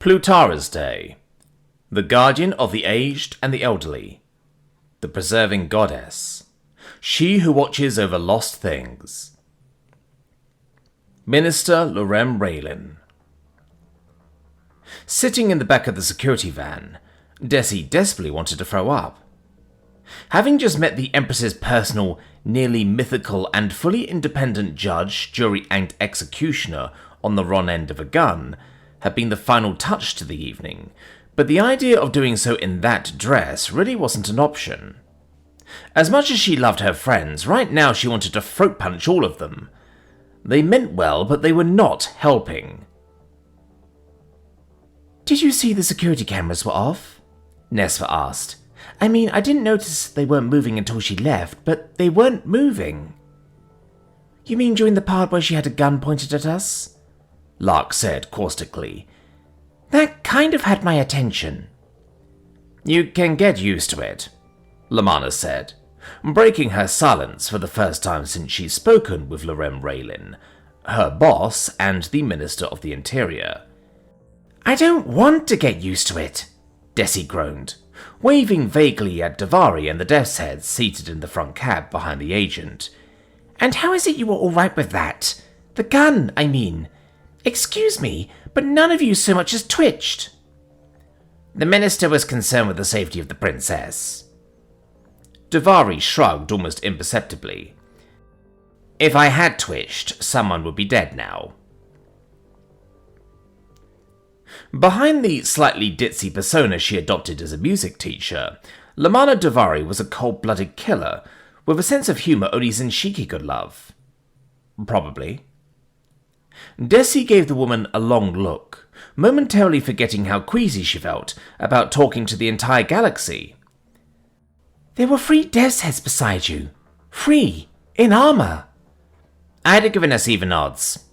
Plutara's Day. The guardian of the aged and the elderly. The preserving goddess. She who watches over lost things. Minister Lorem Railen. Sitting in the back of the security van, Desi desperately wanted to throw up. Having just met the Empress's personal, nearly mythical and fully independent judge, jury and executioner on the wrong end of a gun had been the final touch to the evening, but the idea of doing so in that dress really wasn't an option. As much as she loved her friends, right now she wanted to throat punch all of them. They meant well, but they were not helping. "Did you see the security cameras were off?" Nesva asked. "I mean, I didn't notice they weren't moving until she left, but they weren't moving." "You mean during the part where she had a gun pointed at us?" Lark said caustically. "That kind of had my attention." "You can get used to it," Lamanna said, breaking her silence for the first time since she'd spoken with Lorem Railen, her boss and the Minister of the Interior. "I don't want to get used to it," Desi groaned, waving vaguely at Davari and the death's heads seated in the front cab behind the agent. "And how is it you were all right with that? The gun, I mean. Excuse me, but none of you so much as twitched." "The minister was concerned with the safety of the princess." Davari shrugged almost imperceptibly. "If I had twitched, someone would be dead now." Behind the slightly ditzy persona she adopted as a music teacher, Lamanna Davari was a cold-blooded killer with a sense of humour only Zenshiki could love. Probably. Desi gave the woman a long look, momentarily forgetting how queasy she felt about talking to the entire galaxy. "There were 3 death's heads beside you. 3, in armour." I'd have given us even odds.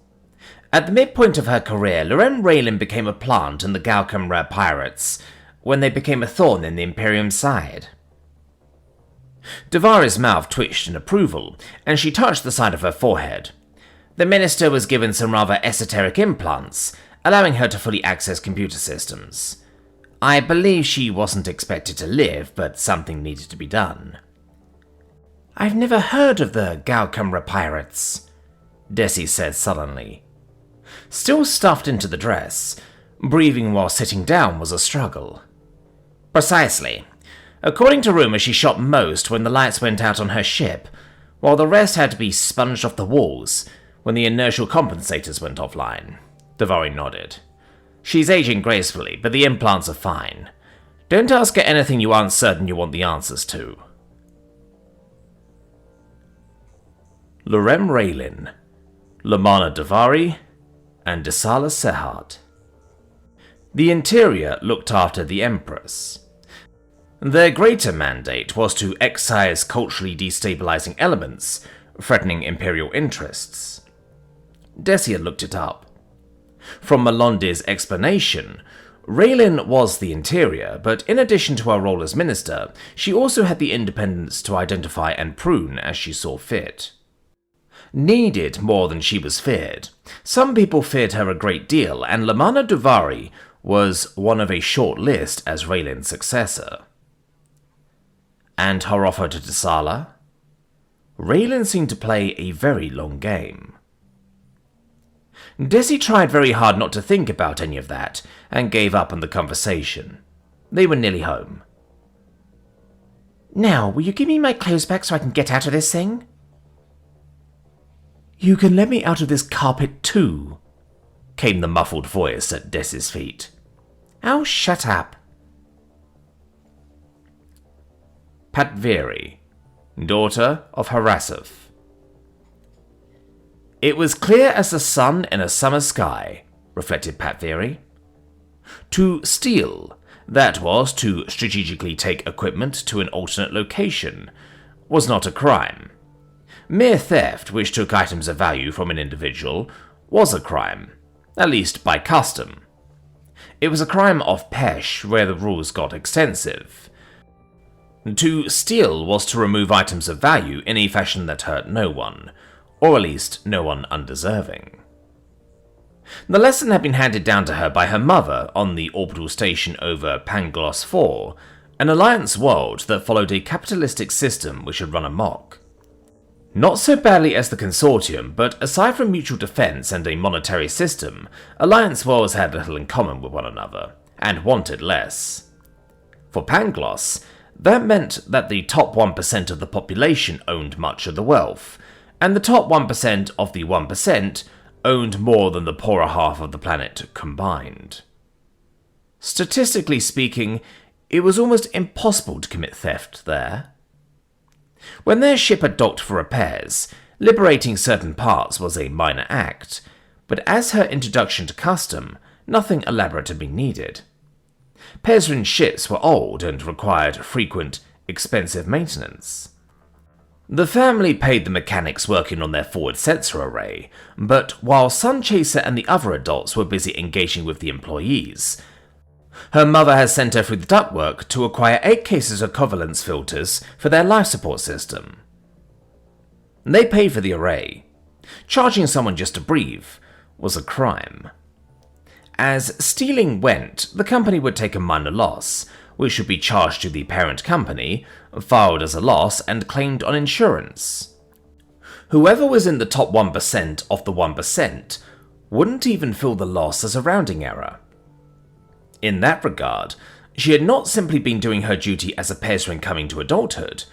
At the midpoint of her career, Lorem Railen became a plant in the Galcamra pirates, when they became a thorn in the Imperium's side. Davari's mouth twitched in approval, and she touched the side of her forehead. The minister was given some rather esoteric implants, allowing her to fully access computer systems. I believe she wasn't expected to live, but something needed to be done. "I've never heard of the Galcamra pirates," Desi said sullenly. Still stuffed into the dress, breathing while sitting down was a struggle. "Precisely. According to rumour, she shot most when the lights went out on her ship, while the rest had to be sponged off the walls when the inertial compensators went offline." Davari nodded. "She's aging gracefully, but the implants are fine. Don't ask her anything you aren't certain you want the answers to." Lorem Railen, Lamanna Davari, and Desala Sehart. The Interior looked after the Empress. Their greater mandate was to excise culturally destabilizing elements threatening Imperial interests. Desi had looked it up. From Malondi's explanation, Railen was the Interior, but in addition to her role as minister, she also had the independence to identify and prune as she saw fit. Needed more than she was feared. Some people feared her a great deal, and Lamanna Davari was one of a short list as Railen's successor. And her offer to Desala? Railen seemed to play a very long game. Desi tried very hard not to think about any of that, and gave up on the conversation. They were nearly home. "Now, will you give me my clothes back so I can get out of this thing?" "You can let me out of this carpet too," came the muffled voice at Desi's feet. "Oh, shut up." Patviri, daughter of Harasov. It was clear as the sun in a summer sky, reflected Patviri. To steal, that was to strategically take equipment to an alternate location, was not a crime. Mere theft, which took items of value from an individual, was a crime, at least by custom. It was a crime of Pesh, where the rules got extensive. To steal was to remove items of value in a fashion that hurt no one, or at least no one undeserving. The lesson had been handed down to her by her mother on the orbital station over Pangloss 4, an alliance world that followed a capitalistic system which had run amok. Not so badly as the Consortium, but aside from mutual defense and a monetary system, alliance worlds had little in common with one another, and wanted less. For Pangloss, that meant that the top 1% of the population owned much of the wealth, and the top 1% of the 1% owned more than the poorer half of the planet combined. Statistically speaking, it was almost impossible to commit theft there. When their ship had docked for repairs, liberating certain parts was a minor act, but as her introduction to custom, nothing elaborate had been needed. Pezrin's ships were old and required frequent, expensive maintenance. The family paid the mechanics working on their forward sensor array, but while Sunchaser and the other adults were busy engaging with the employees, her mother had sent her through the ductwork to acquire 8 cases of covalence filters for their life support system. They paid for the array. Charging someone just to breathe was a crime. As stealing went, the company would take a minor loss, which would be charged to the parent company, filed as a loss, and claimed on insurance. Whoever was in the top 1% of the 1% wouldn't even feel the loss as a rounding error. In that regard, she had not simply been doing her duty as a Pezrin coming to adulthood,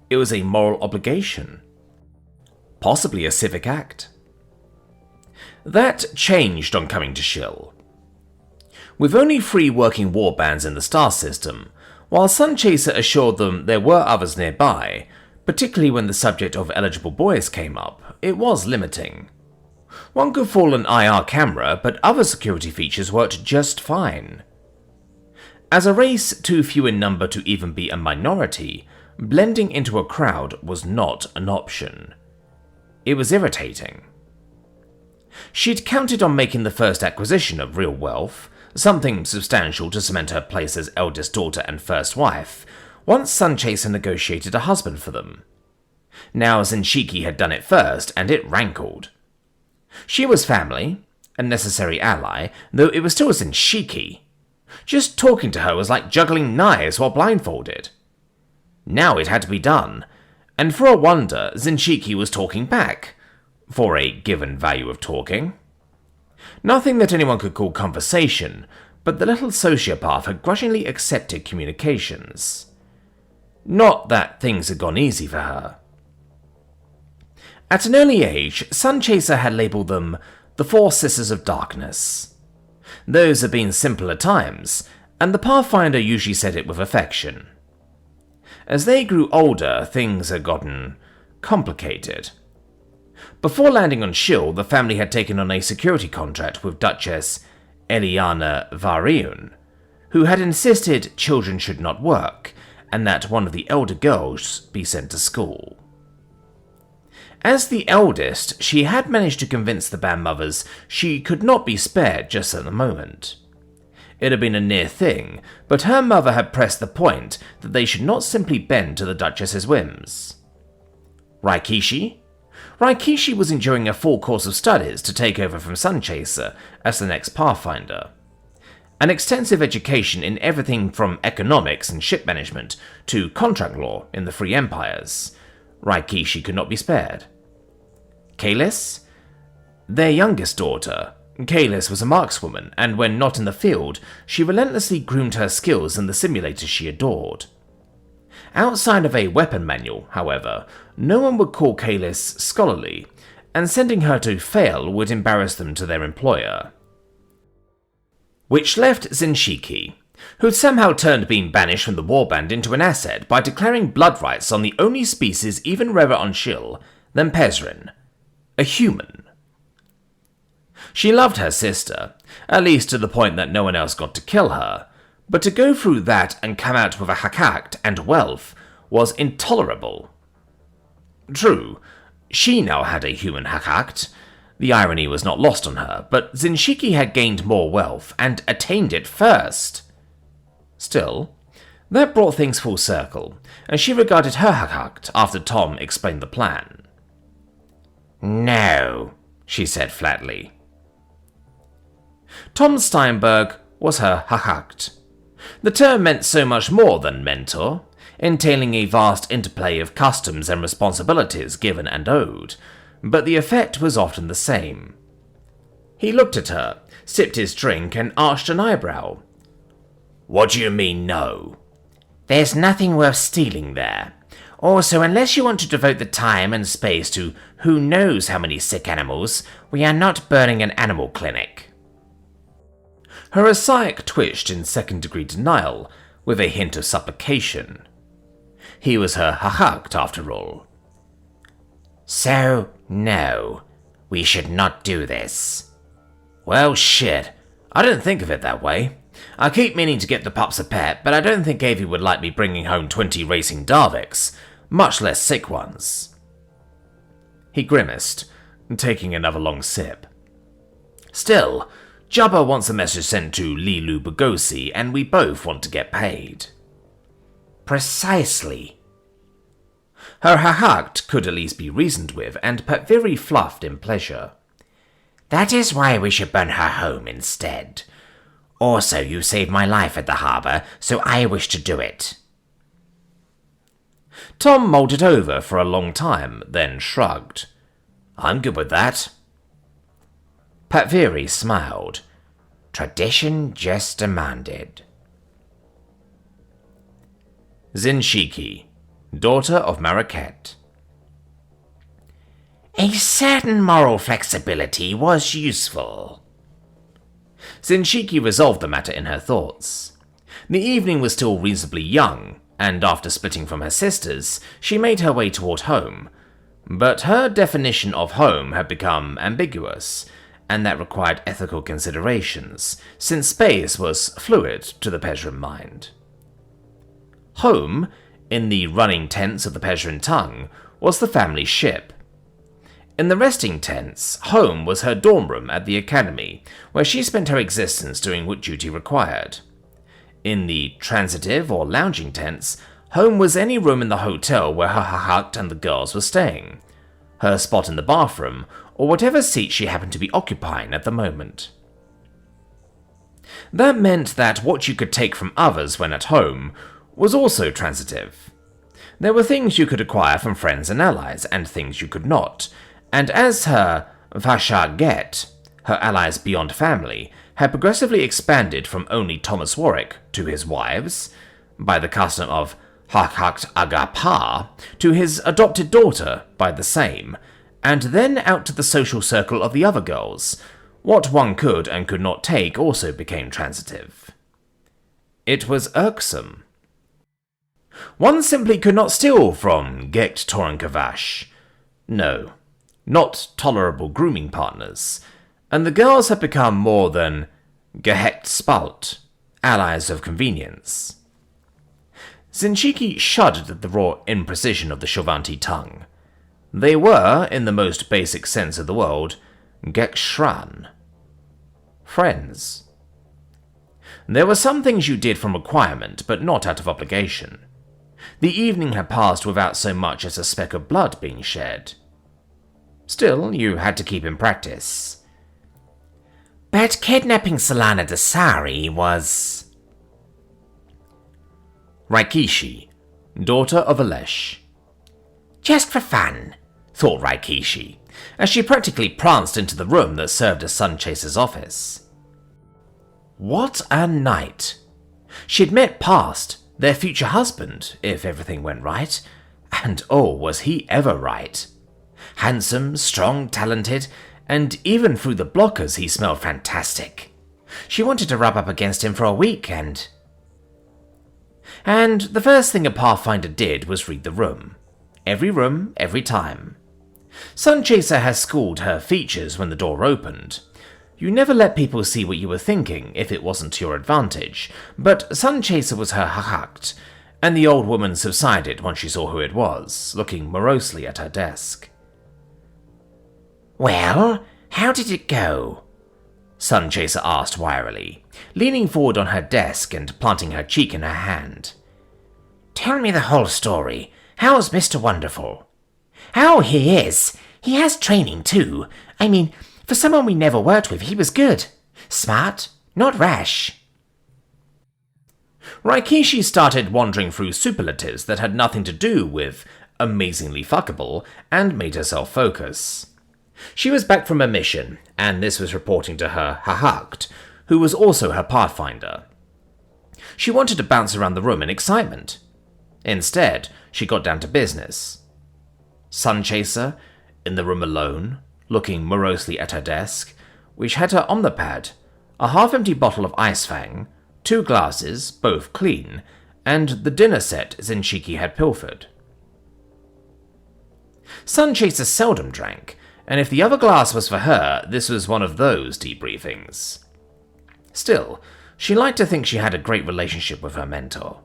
it was a moral obligation. Possibly a civic act. That changed on coming to Shill. With only 3 working warbands in the star system, while Sunchaser assured them there were others nearby, particularly when the subject of eligible boys came up, it was limiting. One could fool an IR camera, but other security features worked just fine. As a race too few in number to even be a minority, blending into a crowd was not an option. It was irritating. She'd counted on making the first acquisition of real wealth, something substantial to cement her place as eldest daughter and first wife, once Sunchaser negotiated a husband for them. Now Zinshiki had done it first, and it rankled. She was family, a necessary ally, though it was still Zinshiki. Just talking to her was like juggling knives while blindfolded. Now it had to be done, and for a wonder, Zinshiki was talking back, for a given value of talking. Nothing that anyone could call conversation, but the little sociopath had grudgingly accepted communications. Not that things had gone easy for her. At an early age, Sunchaser had labelled them the 4 Sisters of Darkness. Those had been simpler times, and the Pathfinder usually said it with affection. As they grew older, things had gotten complicated. Before landing on Shill, the family had taken on a security contract with Duchess Eliana Variun, who had insisted children should not work, and that one of the elder girls be sent to school. As the eldest, she had managed to convince the band mothers she could not be spared just at the moment. It had been a near thing, but her mother had pressed the point that they should not simply bend to the Duchess's whims. Raikishi? Raikishi was enjoying a full course of studies to take over from Sunchaser as the next Pathfinder. An extensive education in everything from economics and ship management to contract law in the Free Empires. Raikishi could not be spared. Kalis? Their youngest daughter. Kalis was a markswoman, and when not in the field, she relentlessly groomed her skills in the simulators she adored. Outside of a weapon manual, however, no one would call Kalis scholarly, and sending her to fail would embarrass them to their employer. Which left Zinshiki, who'd somehow turned being banished from the warband into an asset by declaring blood rights on the only species even rarer on Shill than Pezrin, a human. She loved her sister, at least to the point that no one else got to kill her, but to go through that and come out with a hakakt and wealth was intolerable. True, she now had a human hakakt. The irony was not lost on her, but Zinshiki had gained more wealth and attained it first. Still, that brought things full circle, and she regarded her hakakt after Tom explained the plan. "No," she said flatly. Tom Steinberg was her hahakt. The term meant so much more than mentor, entailing a vast interplay of customs and responsibilities given and owed, but the effect was often the same. He looked at her, sipped his drink, and arched an eyebrow. "What do you mean, no?" "There's nothing worth stealing there. Also, unless you want to devote the time and space to who knows how many sick animals, we are not burning an animal clinic." Her Asaic twitched in second-degree denial, with a hint of supplication. He was her hahakt, after all. "So, no, we should not do this." "Well, shit. I didn't think of it that way. I keep meaning to get the pups a pet, but I don't think Avi would like me bringing home 20 racing Darviks, much less sick ones." He grimaced, taking another long sip. "Still, Jubba wants a message sent to Lilu Bugosi, and we both want to get paid." "Precisely." Her hahakt could at least be reasoned with, and Patviri fluffed in pleasure. "That is why we should burn her home instead. Also, you saved my life at the harbour, so I wish to do it." Tom mulled it over for a long time, then shrugged. "I'm good with that." Patviri smiled. "Tradition just demanded." Zinshiki, daughter of Maraket. A certain moral flexibility was useful. Zinshiki resolved the matter in her thoughts. The evening was still reasonably young, and after splitting from her sisters, she made her way toward home. But her definition of home had become ambiguous, and that required ethical considerations, since space was fluid to the Pejran mind. Home, in the running tense of the Pejran tongue, was the family ship. In the resting tense, home was her dorm room at the academy, where she spent her existence doing what duty required. In the transitive or lounging tense, home was any room in the hotel where her hahakt and the girls were staying, her spot in the bathroom, or whatever seat she happened to be occupying at the moment. That meant that what you could take from others when at home was also transitive. There were things you could acquire from friends and allies, and things you could not, and as her Vashaget, her allies beyond family, had progressively expanded from only Thomas Warwick to his wives, by the custom of Hahakt Agapa, to his adopted daughter by the same, and then out to the social circle of the other girls, what one could and could not take also became transitive. It was irksome. One simply could not steal from Gekt Torankavash. No, not tolerable grooming partners, and the girls had become more than Gehecht Spalt, allies of convenience. Zinshiki shuddered at the raw imprecision of the Shovanti tongue. They were, in the most basic sense of the word, Gekshran. Friends. There were some things you did from requirement, but not out of obligation. The evening had passed without so much as a speck of blood being shed. Still, you had to keep in practice. But kidnapping Solana Dasari was... Raikishi, daughter of Alesh. Just for fun, thought Raikishi, as she practically pranced into the room that served as Sunchaser's office. What a night! She'd met past, their future husband, if everything went right, and oh, was he ever right. Handsome, strong, talented, and even through the blockers he smelled fantastic. She wanted to rub up against him for a week, and the first thing a Pathfinder did was read the room. Every room, every time. Sunchaser has schooled her features when the door opened. You never let people see what you were thinking if it wasn't to your advantage, but Sunchaser was her hahakt, and the old woman subsided once she saw who it was, looking morosely at her desk. Well, how did it go? Sunchaser asked wearily, leaning forward on her desk and planting her cheek in her hand. Tell me the whole story. How's Mr. Wonderful? Oh, he is. He has training too. I mean, for someone we never worked with, he was good. Smart, not rash. Rikishi started wandering through superlatives that had nothing to do with amazingly fuckable and made herself focus. She was back from a mission, and this was reporting to her Hahakt, who was also her pathfinder. She wanted to bounce around the room in excitement. Instead, she got down to business. Sunchaser, in the room alone, looking morosely at her desk, which had her omnipad, a half-empty bottle of Ice Fang, 2 glasses, both clean, and the dinner set Zenshiki had pilfered. Sunchaser seldom drank, and if the other glass was for her, this was one of those debriefings. Still, she liked to think she had a great relationship with her mentor.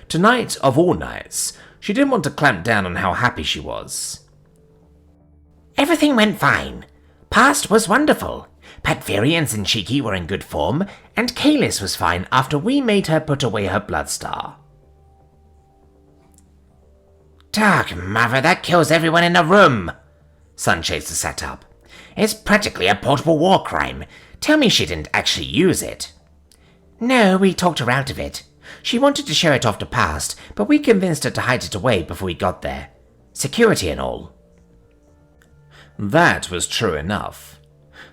Tonight, of all nights, she didn't want to clamp down on how happy she was. Everything went fine. Past was wonderful. Patviri and Zenshiki were in good form, and Kalis was fine after we made her put away her bloodstar. Dark mother, that kills everyone in the room. Sunchaser sat up. It's practically a portable war crime. Tell me she didn't actually use it. No, we talked her out of it. She wanted to show it off to Past, but we convinced her to hide it away before we got there. Security and all. That was true enough.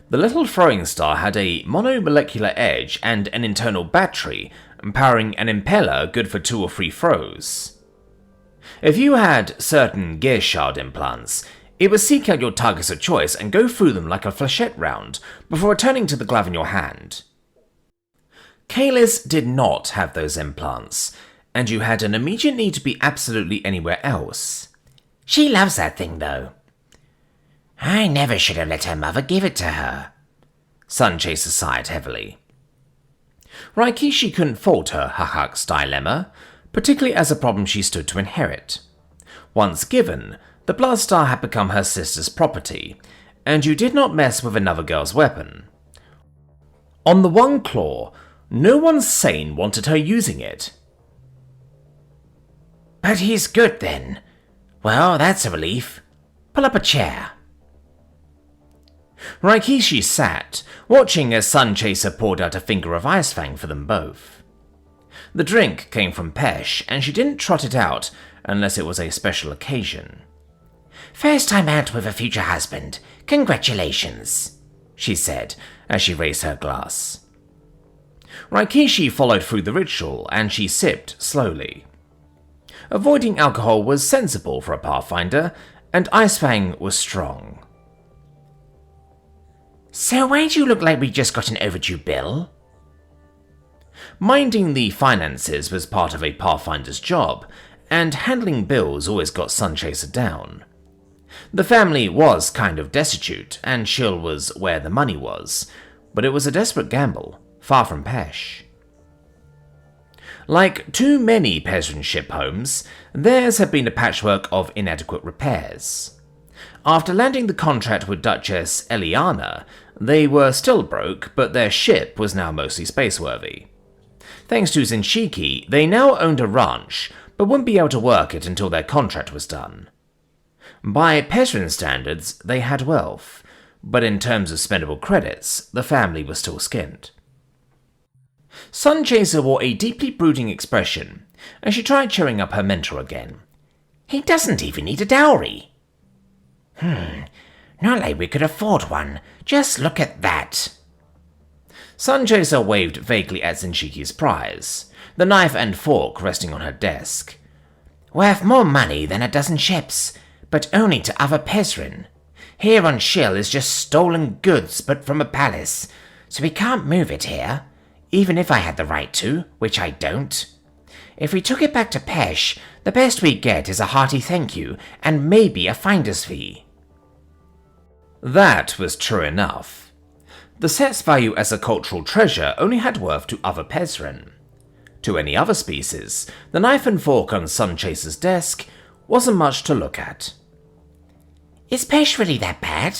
The little throwing star had a monomolecular edge and an internal battery, powering an impeller good for 2 or 3 throws. If you had certain gear shard implants, it would seek out your targets of choice and go through them like a flechette round before returning to the glove in your hand. Kalis did not have those implants, and you had an immediate need to be absolutely anywhere else. She loves that thing, though. I never should have let her mother give it to her. Sunchaser sighed heavily. Rikishi couldn't fault her Hahakt's dilemma, particularly as a problem she stood to inherit. Once given, the bloodstar had become her sister's property, and you did not mess with another girl's weapon. On the one claw, no one sane wanted her using it. But he's good then. Well, that's a relief. Pull up a chair. Rikishi sat, watching as Sunchaser poured out a finger of Ice Fang for them both. The drink came from Pesh, and she didn't trot it out unless it was a special occasion. First time out with a future husband. Congratulations, she said as she raised her glass. Rikishi followed through the ritual, and she sipped slowly. Avoiding alcohol was sensible for a pathfinder, and Ice Fang was strong. So why do you look like we just got an overdue bill? Minding the finances was part of a pathfinder's job, and handling bills always got Sunchaser down. The family was kind of destitute, and Shill was where the money was, but it was a desperate gamble, far from Pesh. Like too many Pezran ship homes, theirs had been a patchwork of inadequate repairs. After landing the contract with Duchess Eliana, they were still broke, but their ship was now mostly spaceworthy. Thanks to Zenshiki, they now owned a ranch, but wouldn't be able to work it until their contract was done. By Pezran standards, they had wealth, but in terms of spendable credits, the family was still skint. Sunchaser wore a deeply brooding expression, and she tried cheering up her mentor again. He doesn't even need a dowry. Not like we could afford one. Just look at that. Sunchaser waved vaguely at Zenshiki's prize, the knife and fork resting on her desk. Worth more money than a dozen ships, but only to other Pezran. Here on Shill is just stolen goods, but from a palace, so we can't move it here, even if I had the right to, which I don't. If we took it back to Pesh, the best we get is a hearty thank you, and maybe a finder's fee. That was true enough. The set's value as a cultural treasure only had worth to other Pezran. To any other species, the knife and fork on Sunchaser's desk wasn't much to look at. Is Pesh really that bad?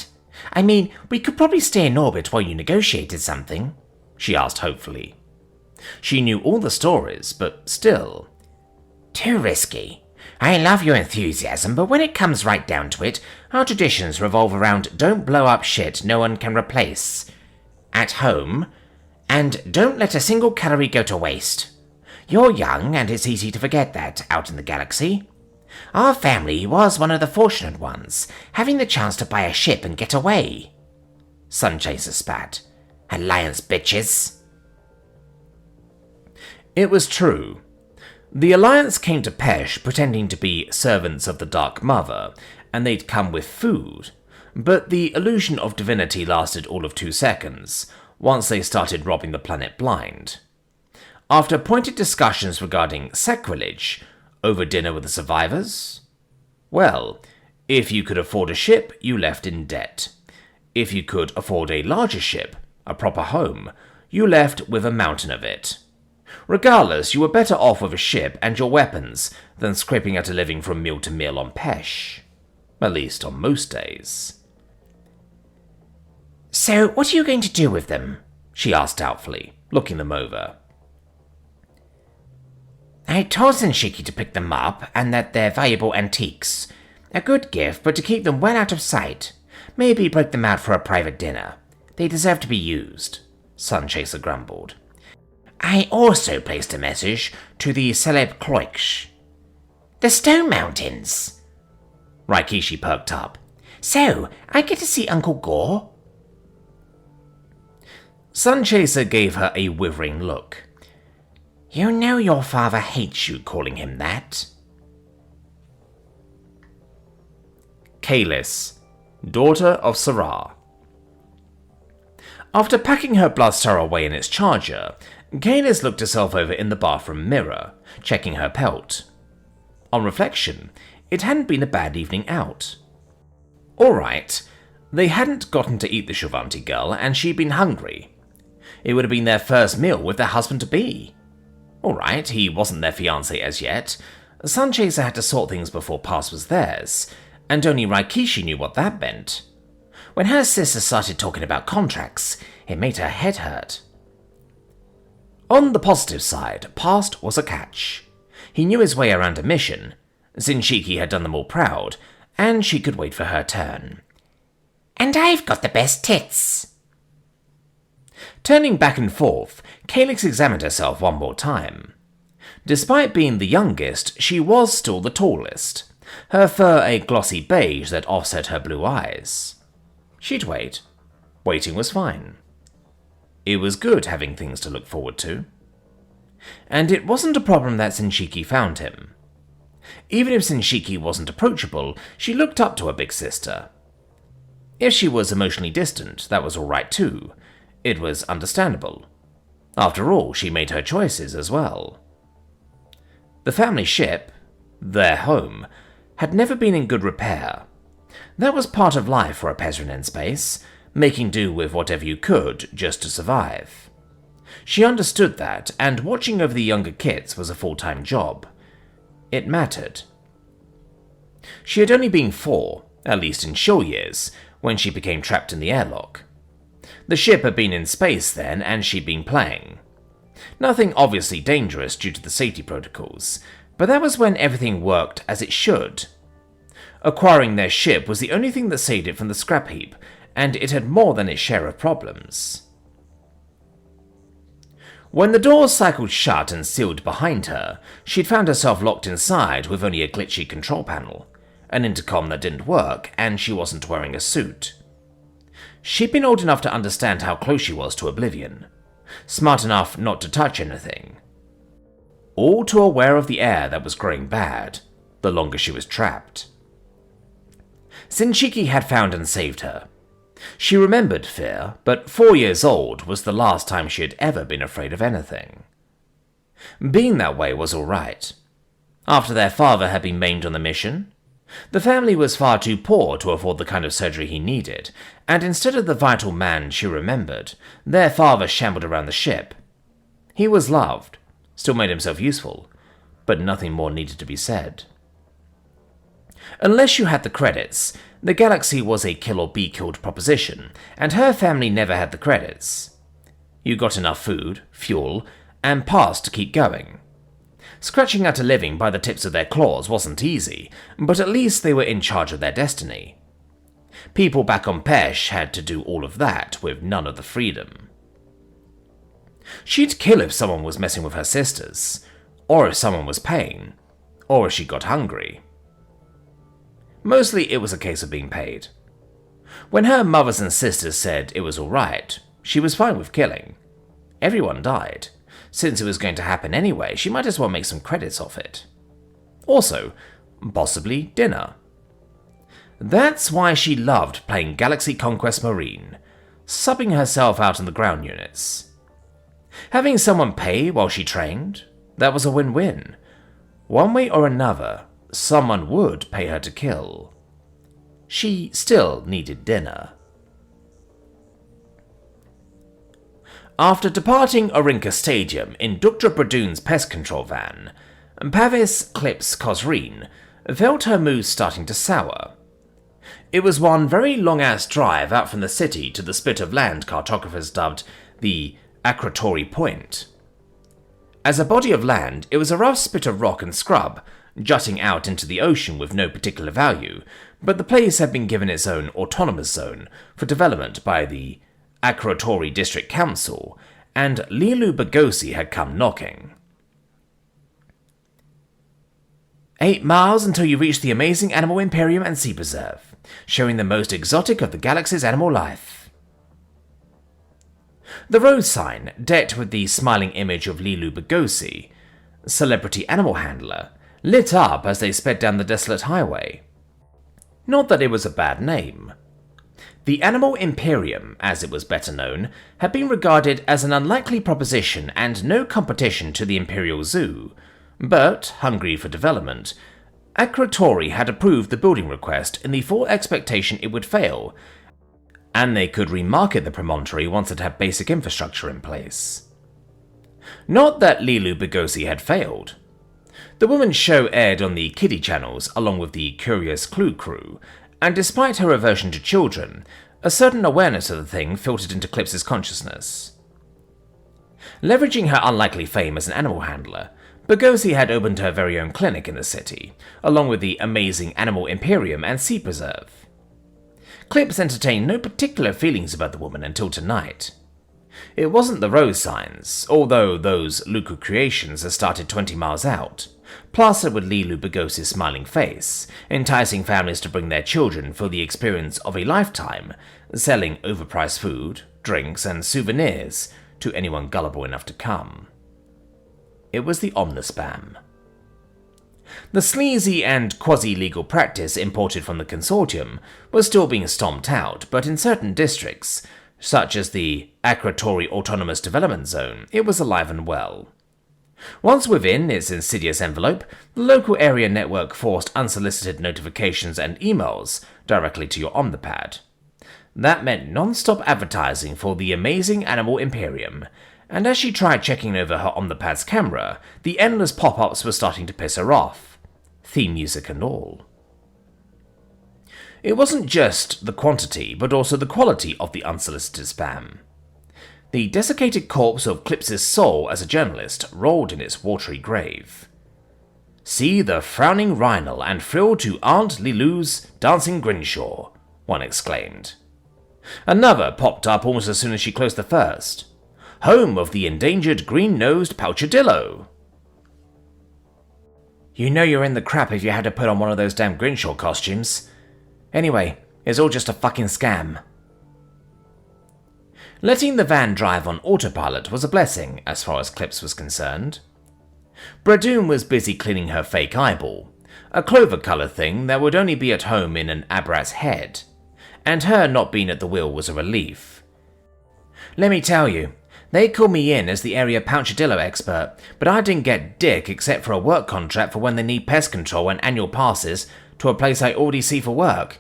I mean, we could probably stay in orbit while you negotiated something, she asked hopefully. She knew all the stories, but still. Too risky. I love your enthusiasm, but when it comes right down to it, our traditions revolve around don't blow up shit no one can replace. at home, and don't let a single calorie go to waste. You're young, and it's easy to forget that out in the galaxy. Our family was one of the fortunate ones, having the chance to buy a ship and get away. Sunchaser spat. Alliance bitches. It was true. The Alliance came to Pesh pretending to be servants of the Dark Mother, and they'd come with food, but the illusion of divinity lasted all of 2 seconds, once they started robbing the planet blind. After pointed discussions regarding sacrilege, over dinner with the survivors? Well, if you could afford a ship, you left in debt. If you could afford a larger ship, a proper home, you left with a mountain of it. Regardless, you were better off with a ship and your weapons than scraping out a living from meal to meal on Pesh. At least on most days. So, what are you going to do with them? She asked doubtfully, looking them over. I told Zenshiki to pick them up, and that they're valuable antiques. A good gift, but to keep them well out of sight. Maybe break them out for a private dinner. They deserve to be used, Sunchaser grumbled. I also placed a message to the celeb Cloiksh. The Stone Mountains. Raikishi perked up. So, I get to see Uncle Gore? Sunchaser gave her a withering look. You know your father hates you calling him that. Kalis, daughter of Sarah. After packing her blaster away in its charger, Kalis looked herself over in the bathroom mirror, checking her pelt. On reflection, it hadn't been a bad evening out. Alright, they hadn't gotten to eat the Shuvanti girl, and she'd been hungry. It would have been their first meal with their husband-to-be. Alright, he wasn't their fiancé as yet. Sunchaser had to sort things before Pass was theirs, and only Raikishi knew what that meant. When her sister started talking about contracts, it made her head hurt. On the positive side, Past was a catch. He knew his way around a mission. Zenshiki had done them all proud, and she could wait for her turn. And I've got the best tits. Turning back and forth, Calyx examined herself one more time. Despite being the youngest, she was still the tallest, her fur a glossy beige that offset her blue eyes. She'd wait. Waiting was fine. It was good having things to look forward to. And it wasn't a problem that Zenshiki found him. Even if Zenshiki wasn't approachable, she looked up to her big sister. If she was emotionally distant, that was alright too. It was understandable. After all, she made her choices as well. The family ship, their home, had never been in good repair. That was part of life for a Pezrin in space, making do with whatever you could just to survive. She understood that, and watching over the younger kids was a full-time job. It mattered. She had only been 4, at least in show years, when she became trapped in the airlock. The ship had been in space then, and she'd been playing. Nothing obviously dangerous due to the safety protocols, but that was when everything worked as it should. Acquiring their ship was the only thing that saved it from the scrap heap, and it had more than its share of problems. When the doors cycled shut and sealed behind her, she'd found herself locked inside with only a glitchy control panel, an intercom that didn't work, and she wasn't wearing a suit. She'd been old enough to understand how close she was to oblivion, smart enough not to touch anything. All too aware of the air that was growing bad, the longer she was trapped. Zenshiki had found and saved her. She remembered fear, but 4 years old was the last time she had ever been afraid of anything. Being that way was alright. After their father had been maimed on the mission, the family was far too poor to afford the kind of surgery he needed, and instead of the vital man she remembered, their father shambled around the ship. He was loved, still made himself useful, but nothing more needed to be said. Unless you had the credits, the galaxy was a kill or be killed proposition, and her family never had the credits. You got enough food, fuel, and pass to keep going. Scratching out a living by the tips of their claws wasn't easy, but at least they were in charge of their destiny. People back on Pesh had to do all of that with none of the freedom. She'd kill if someone was messing with her sisters, or if someone was paying, or if she got hungry. Mostly it was a case of being paid. When her mothers and sisters said it was alright, she was fine with killing. Everyone died. Since it was going to happen anyway, she might as well make some credits off it. Also, possibly dinner. That's why she loved playing Galaxy Conquest Marine, subbing herself out in the ground units. Having someone pay while she trained, that was a win-win. One way or another, someone would pay her to kill. She still needed dinner. After departing Orinka Stadium in Dr. Bradoon's pest control van, Pavis Clips Cosreen felt her mood starting to sour. It was one very long-ass drive out from the city to the spit of land cartographers dubbed the Akratory Point. As a body of land, it was a rough spit of rock and scrub, jutting out into the ocean with no particular value, but the place had been given its own autonomous zone for development by the Akratory District Council, and Lilu Bagosi had come knocking. 8 miles until you reach the amazing Animal Imperium and Sea Preserve, showing the most exotic of the galaxy's animal life. The road sign, decked with the smiling image of Lilu Bagosi, celebrity animal handler, lit up as they sped down the desolate highway. Not that it was a bad name. The Animal Imperium, as it was better known, had been regarded as an unlikely proposition and no competition to the Imperial Zoo, but, hungry for development, Akratory had approved the building request in the full expectation it would fail, and they could remarket the promontory once it had basic infrastructure in place. Not that Lilu Bagosi had failed. The woman's show aired on the kiddie channels along with the Curious Clue crew, and despite her aversion to children, a certain awareness of the thing filtered into Clips's consciousness. Leveraging her unlikely fame as an animal handler, Bagosi had opened her very own clinic in the city, along with the amazing Animal Imperium and Sea Preserve. Clips entertained no particular feelings about the woman until tonight. It wasn't the road signs, although those Luku creations had started 20 miles out, plastered with Lilu Bagosi's smiling face, enticing families to bring their children for the experience of a lifetime, selling overpriced food, drinks, and souvenirs to anyone gullible enough to come. It was the Omnispam. The sleazy and quasi-legal practice imported from the consortium was still being stomped out, but in certain districts, such as the Akratory Autonomous Development Zone, it was alive and well. Once within its insidious envelope, the local area network forced unsolicited notifications and emails directly to your Omnipad. That meant non-stop advertising for the amazing Animal Imperium, and as she tried checking over her Omnipad's camera, the endless pop-ups were starting to piss her off, theme music and all. It wasn't just the quantity, but also the quality of the unsolicited spam. The desiccated corpse of Clips's soul as a journalist rolled in its watery grave. See the frowning Rhinal and frill to Aunt Lilu's dancing Grinshaw, one exclaimed. Another popped up almost as soon as she closed the first. Home of the endangered green-nosed Pouchadillo. You know you're in the crap if you had to put on one of those damn Grinshaw costumes. Anyway, it's all just a fucking scam. Letting the van drive on autopilot was a blessing, as far as Clips was concerned. Bradoon was busy cleaning her fake eyeball, a clover-colour thing that would only be at home in an Abrat's head, and her not being at the wheel was a relief. Let me tell you, they called me in as the area Pouchadillo expert, but I didn't get dick except for a work contract for when they need pest control and annual passes to a place I already see for work.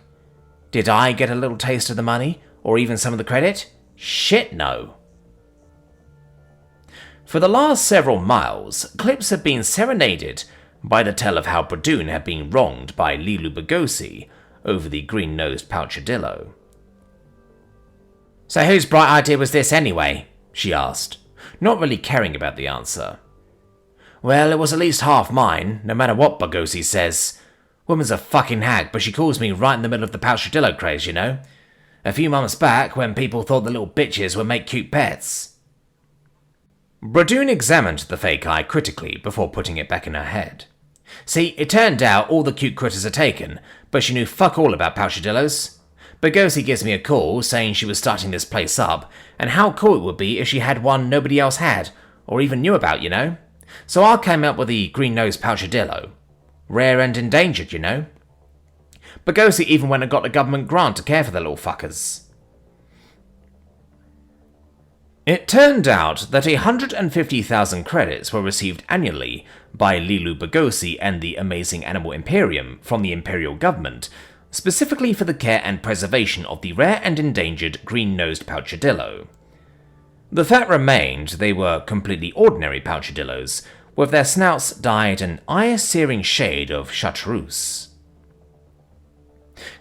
Did I get a little taste of the money, or even some of the credit? Shit no. For the last several miles, Clips had been serenaded by the tale of how Bradoon had been wronged by Lilu Bagosi over the green-nosed Pouchadillo. So whose bright idea was this anyway? She asked, not really caring about the answer. Well, it was at least half mine, no matter what Bagosi says. Woman's a fucking hag, but she calls me right in the middle of the Pouchadillo craze, you know? A few months back, when people thought the little bitches would make cute pets. Bradoon examined the fake eye critically before putting it back in her head. See, it turned out all the cute critters are taken, but she knew fuck all about Pouchadillos. Bagosi gives me a call saying she was starting this place up, and how cool it would be if she had one nobody else had, or even knew about, you know? So I came up with the green-nosed Pouchadillo. Rare and endangered, you know? Bagosi even went and got a government grant to care for the little fuckers. It turned out that 150,000 credits were received annually by Lilu Bagosi and the Amazing Animal Imperium from the Imperial government, specifically for the care and preservation of the rare and endangered green-nosed Pouchadillo. The fact remained they were completely ordinary Pouchadillos, with their snouts dyed an eye-searing shade of chartreuse.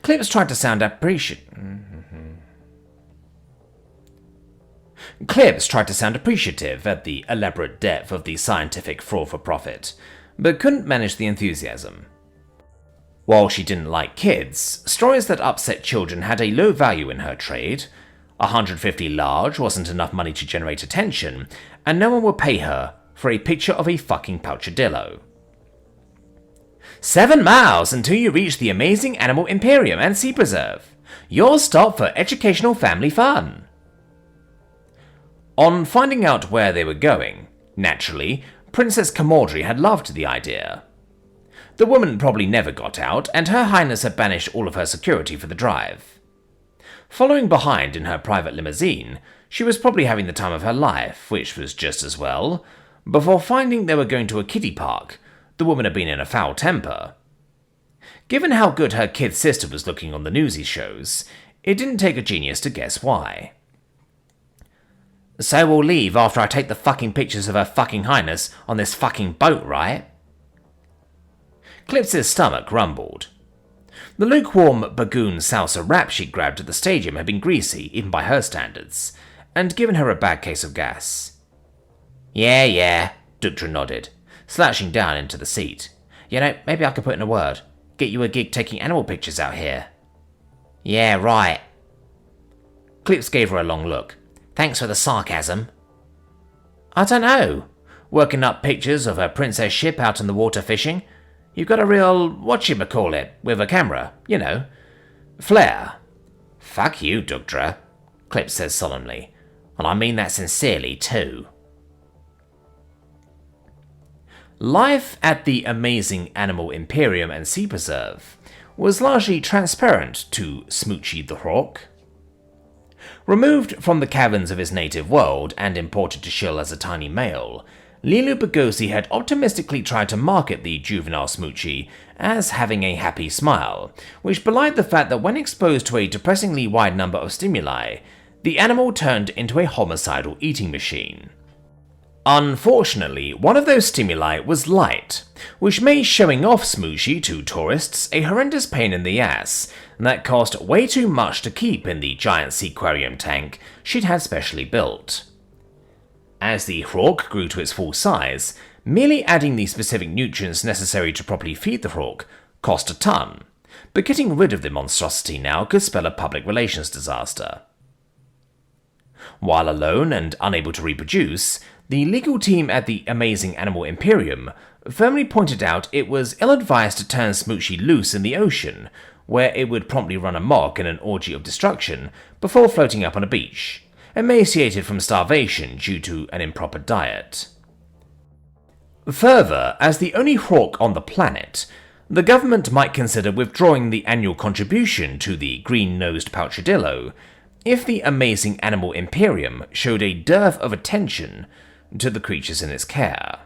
Clips tried to sound appreciative at the elaborate depth of the scientific for-profit, but couldn't manage the enthusiasm. While she didn't like kids, stories that upset children had a low value in her trade. 150 large wasn't enough money to generate attention, and no one would pay her for a picture of a fucking Pouchadillo. 7 miles until you reach the Amazing Animal Imperium and Sea Preserve. Your stop for educational family fun. On finding out where they were going, naturally, Princess Kamordri had loved the idea. The woman probably never got out, and Her Highness had banished all of her security for the drive. Following behind in her private limousine, she was probably having the time of her life, which was just as well. Before finding they were going to a kiddie park, the woman had been in a foul temper. Given how good her kid sister was looking on the newsy shows, it didn't take a genius to guess why. So we'll leave after I take the fucking pictures of Her fucking Highness on this fucking boat, right? Clips's stomach rumbled. The lukewarm bagoon salsa wrap she'd grabbed at the stadium had been greasy, even by her standards, and given her a bad case of gas. Yeah, Duktra nodded, slouching down into the seat. You know, maybe I could put in a word. Get you a gig taking animal pictures out here. Yeah, right. Clips gave her a long look. Thanks for the sarcasm. I don't know. Working up pictures of a princess ship out in the water fishing. You've got a real, whatchamacallit, with a camera, you know. Flair. Fuck you, Duktra, Clips says solemnly. And I mean that sincerely, too. Life at the Amazing Animal Imperium and Sea Preserve was largely transparent to Smoochie the Hawk. Removed from the caverns of his native world and imported to Shill as a tiny male, Lilu Bagosi had optimistically tried to market the juvenile Smoochie as having a happy smile, which belied the fact that when exposed to a depressingly wide number of stimuli, the animal turned into a homicidal eating machine. Unfortunately, one of those stimuli was light, which made showing off Smoochie to tourists a horrendous pain in the ass that cost way too much to keep in the giant seaquarium tank she'd had specially built. As the hawk grew to its full size, merely adding the specific nutrients necessary to properly feed the hawk cost a ton, but getting rid of the monstrosity now could spell a public relations disaster. While alone and unable to reproduce, the legal team at the Amazing Animal Imperium firmly pointed out it was ill-advised to turn Smoochie loose in the ocean, where it would promptly run amok in an orgy of destruction before floating up on a beach, emaciated from starvation due to an improper diet. Further, as the only hawk on the planet, the government might consider withdrawing the annual contribution to the green-nosed Pouchadillo if the Amazing Animal Imperium showed a dearth of attention to the creatures in its care.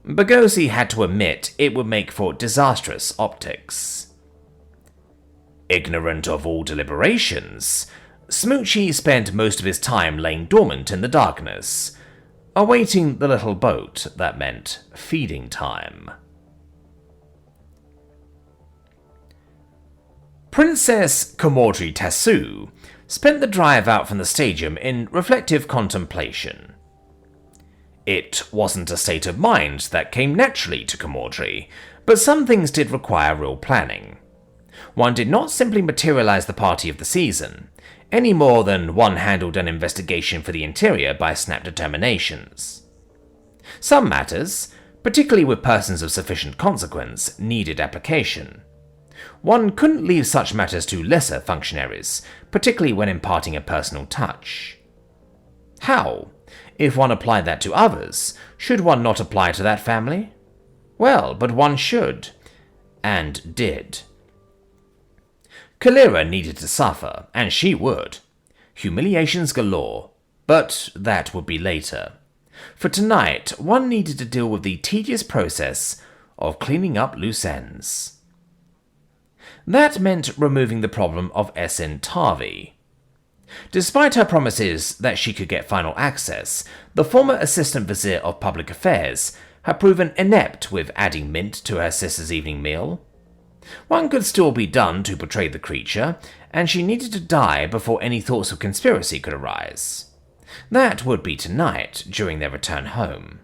Bagosi had to admit it would make for disastrous optics. Ignorant of all deliberations, Smoochie spent most of his time laying dormant in the darkness, awaiting the little boat that meant feeding time. Princess Kamordri Tassu spent the drive out from the stadium in reflective contemplation. It wasn't a state of mind that came naturally to Camordry, but some things did require real planning. One did not simply materialize the party of the season, any more than one handled an investigation for the interior by snap determinations. Some matters, particularly with persons of sufficient consequence, needed application. One couldn't leave such matters to lesser functionaries, particularly when imparting a personal touch. How? If one applied that to others, should one not apply to that family? Well, but one should, and did. Killa needed to suffer, and she would. Humiliations galore, but that would be later. For tonight, one needed to deal with the tedious process of cleaning up loose ends. That meant removing the problem of Esin Tarvi. Despite her promises that she could get final access, the former Assistant Vizier of Public Affairs had proven inept with adding mint to her sister's evening meal. One could still be done to portray the creature, and she needed to die before any thoughts of conspiracy could arise. That would be tonight, during their return home.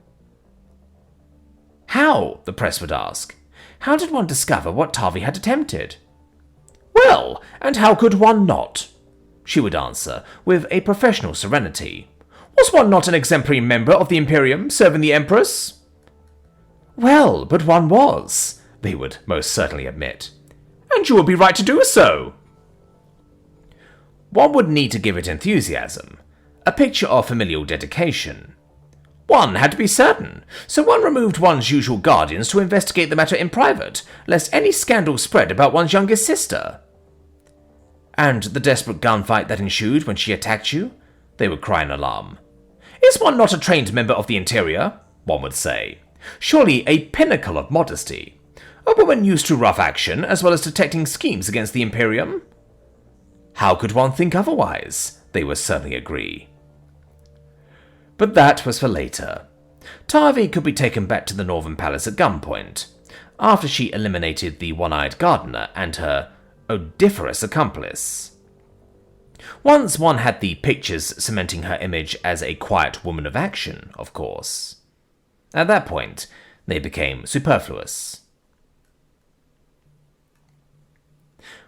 How, the press would ask, how did one discover what Tarvi had attempted? Well, and how could one not? She would answer, with a professional serenity. Was one not an exemplary member of the Imperium, serving the Empress? Well, but one was, they would most certainly admit. And you would be right to do so. One would need to give it enthusiasm, a picture of familial dedication. One had to be certain, so one removed one's usual guardians to investigate the matter in private, lest any scandal spread about one's youngest sister. And the desperate gunfight that ensued when she attacked you? They would cry in alarm. Is one not a trained member of the interior? One would say. Surely a pinnacle of modesty. A woman used to rough action, as well as detecting schemes against the Imperium? How could one think otherwise? They would certainly agree. But that was for later. Tarvi could be taken back to the Northern Palace at gunpoint, after she eliminated the one-eyed gardener and her odoriferous accomplice. Once one had the pictures cementing her image as a quiet woman of action, of course. At that point, they became superfluous.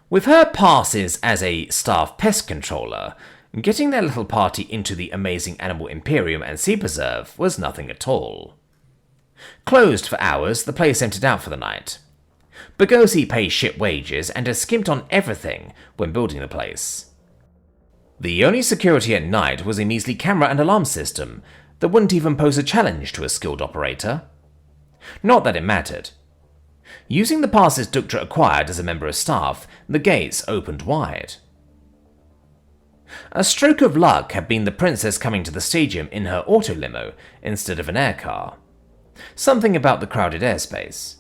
With her passes as a staff pest controller, getting their little party into the amazing Animal Imperium and Sea Preserve was nothing at all. Closed for hours, the place emptied out for the night. Bogosi pays shit wages and has skimped on everything when building the place. The only security at night was a measly camera and alarm system that wouldn't even pose a challenge to a skilled operator. Not that it mattered. Using the passes Duktra acquired as a member of staff, the gates opened wide. A stroke of luck had been the princess coming to the stadium in her auto limo instead of an air car. Something about the crowded airspace.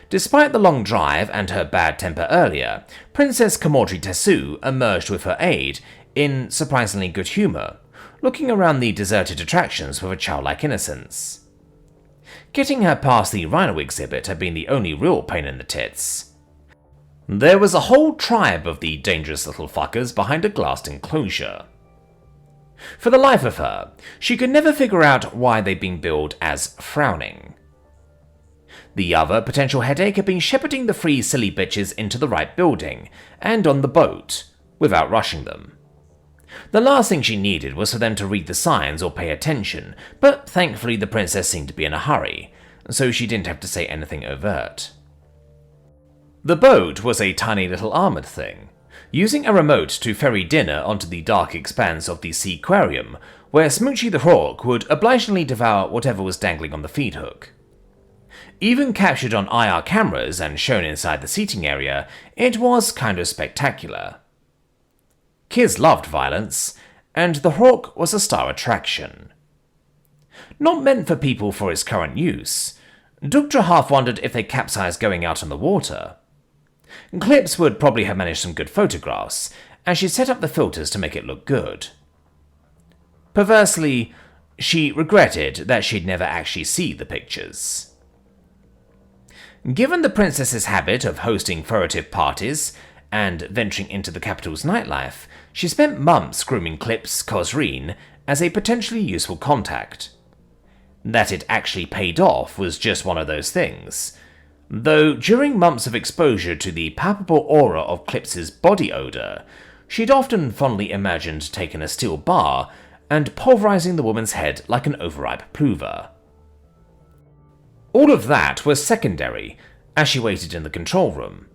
Despite the long drive and her bad temper earlier, Princess Camordry Tessu emerged with her aide in surprisingly good humour, looking around the deserted attractions with a childlike innocence. Getting her past the rhino exhibit had been the only real pain in the tits. There was a whole tribe of the dangerous little fuckers behind a glassed enclosure. For the life of her, she could never figure out why they'd been billed as frowning. The other potential headache had been shepherding the three silly bitches into the right building, and on the boat, without rushing them. The last thing she needed was for them to read the signs or pay attention, but thankfully the princess seemed to be in a hurry, so she didn't have to say anything overt. The boat was a tiny little armoured thing, using a remote to ferry dinner onto the dark expanse of the sea aquarium, where Smoochie the Hawk would obligingly devour whatever was dangling on the feed hook. Even captured on IR cameras and shown inside the seating area, it was kind of spectacular. Kids loved violence, and the Hawk was a star attraction. Not meant for people for its current use, Duktra half wondered if they capsized going out on the water. Clips would probably have managed some good photographs, and she set up the filters to make it look good. Perversely, she regretted that she'd never actually see the pictures. Given the princess's habit of hosting furtive parties and venturing into the capital's nightlife, she spent months grooming Clips Cosreen as a potentially useful contact. That it actually paid off was just one of those things. Though during months of exposure to the palpable aura of Clips's body odor, she'd often fondly imagined taking a steel bar and pulverizing the woman's head like an overripe plover. All of that was secondary as she waited in the control room,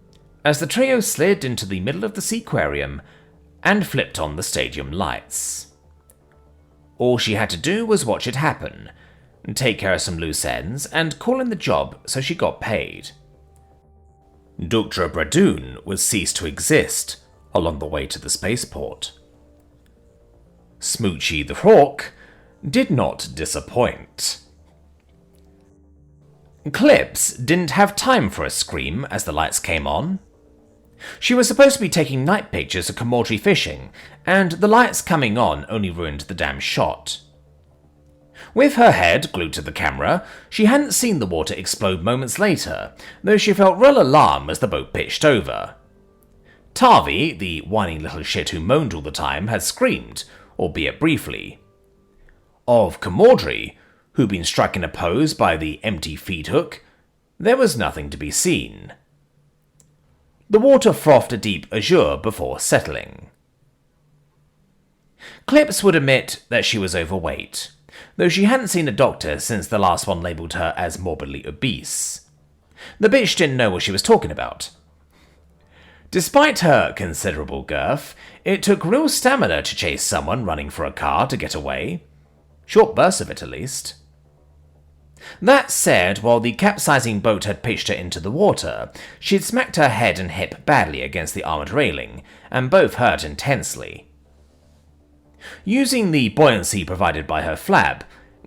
as the trio slid into the middle of the seaquarium and flipped on the stadium lights. All she had to do was watch it happen, take care of some loose ends, and call in the job so she got paid. Dr. Bradoon would cease to exist along the way to the spaceport. Smoochie the Hawk did not disappoint. Clips didn't have time for a scream as the lights came on. She was supposed to be taking night pictures of Comortry fishing, and the lights coming on only ruined the damn shot. With her head glued to the camera, she hadn't seen the water explode moments later, though she felt real alarm as the boat pitched over. Tavi, the whining little shit who moaned all the time, had screamed, albeit briefly. Of Comortry, who'd been struck in a pose by the empty feed hook, there was nothing to be seen. The water frothed a deep azure before settling. Clips would admit that she was overweight, though she hadn't seen a doctor since the last one labelled her as morbidly obese. The bitch didn't know what she was talking about. Despite her considerable girth, it took real stamina to chase someone running for a car to get away. Short bursts of it, at least. That said, while the capsizing boat had pitched her into the water, she'd smacked her head and hip badly against the armoured railing, and both hurt intensely. Using the buoyancy provided by her flab,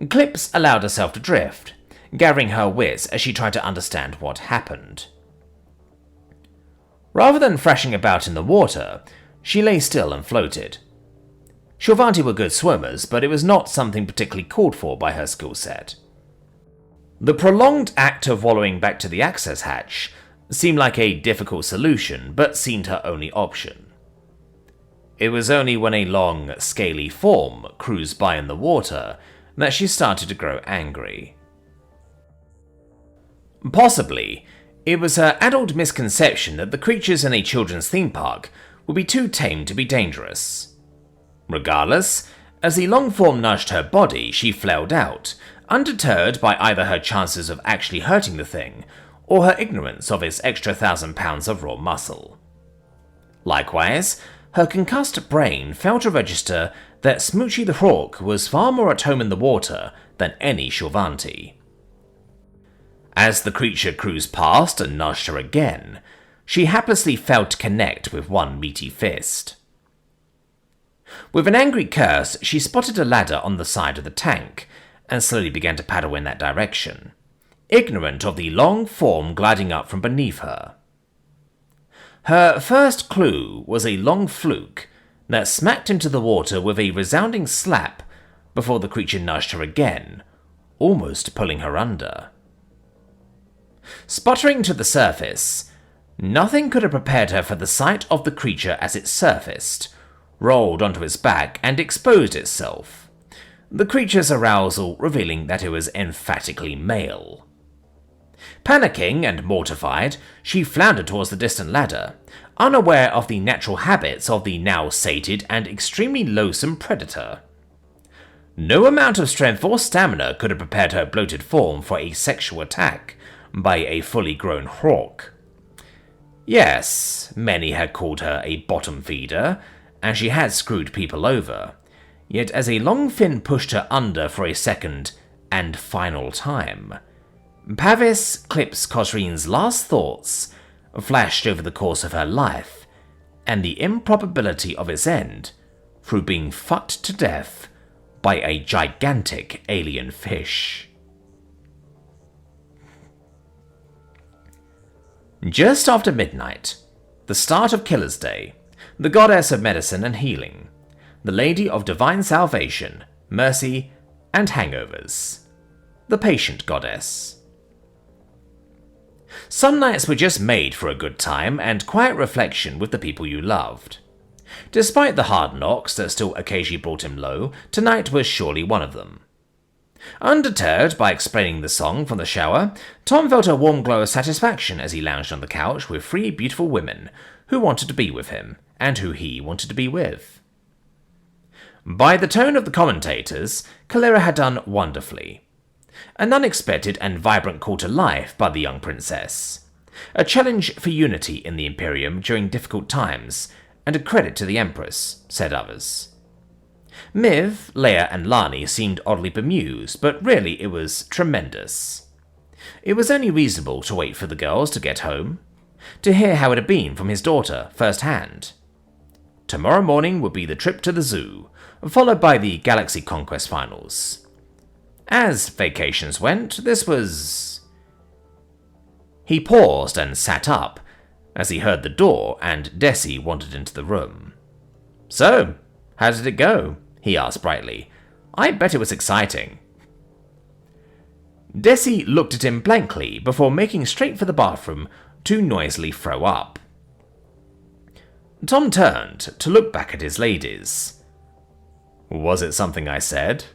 Clips allowed herself to drift, gathering her wits as she tried to understand what happened. Rather than thrashing about in the water, she lay still and floated. Shilvanti were good swimmers, but it was not something particularly called for by her skill set. The prolonged act of wallowing back to the access hatch seemed like a difficult solution, but seemed her only option. It was only when a long, scaly form cruised by in the water that she started to grow angry. Possibly, it was her adult misconception that the creatures in a children's theme park would be too tame to be dangerous. Regardless, as the long form nudged her body, she flailed out, undeterred by either her chances of actually hurting the thing or her ignorance of its extra 1,000 pounds of raw muscle. Likewise, her concussed brain failed to register that Smoochie the Hawk was far more at home in the water than any Shilvanti. As the creature cruised past and nudged her again, she haplessly failed to connect with one meaty fist. With an angry curse, she spotted a ladder on the side of the tank, and slowly began to paddle in that direction, ignorant of the long form gliding up from beneath her. Her first clue was a long fluke that smacked into the water with a resounding slap before the creature nudged her again, almost pulling her under. Sputtering to the surface, nothing could have prepared her for the sight of the creature as it surfaced, rolled onto its back, and exposed itself, the creature's arousal revealing that it was emphatically male. Panicking and mortified, she floundered towards the distant ladder, unaware of the natural habits of the now sated and extremely loathsome predator. No amount of strength or stamina could have prepared her bloated form for a sexual attack by a fully grown hawk. Yes, many had called her a bottom feeder, and she had screwed people over, yet as a long fin pushed her under for a second and final time, Pavis Clips Cosreen's last thoughts flashed over the course of her life, and the improbability of its end through being fucked to death by a gigantic alien fish. Just after midnight, the start of Killa's Day, the goddess of medicine and healing, the lady of divine salvation, mercy, and hangovers, the patient goddess. Some nights were just made for a good time and quiet reflection with the people you loved. Despite the hard knocks that still occasionally brought him low, tonight was surely one of them. Undeterred by explaining the song from the shower, Tom felt a warm glow of satisfaction as he lounged on the couch with three beautiful women who wanted to be with him, and who he wanted to be with. By the tone of the commentators, Killa had done wonderfully. An unexpected and vibrant call to life by the young princess. A challenge for unity in the Imperium during difficult times, and a credit to the Empress, said others. Miv, Leia, and Lani seemed oddly bemused, but really it was tremendous. It was only reasonable to wait for the girls to get home, to hear how it had been from his daughter firsthand. Tomorrow morning would be the trip to the zoo, followed by the Galaxy Conquest Finals. As vacations went, this was... He paused and sat up, as he heard the door and Desi wandered into the room. "So, how did it go?" he asked brightly. "I bet it was exciting." Desi looked at him blankly before making straight for the bathroom to noisily throw up. Tom turned to look back at his ladies. "Was it something I said?"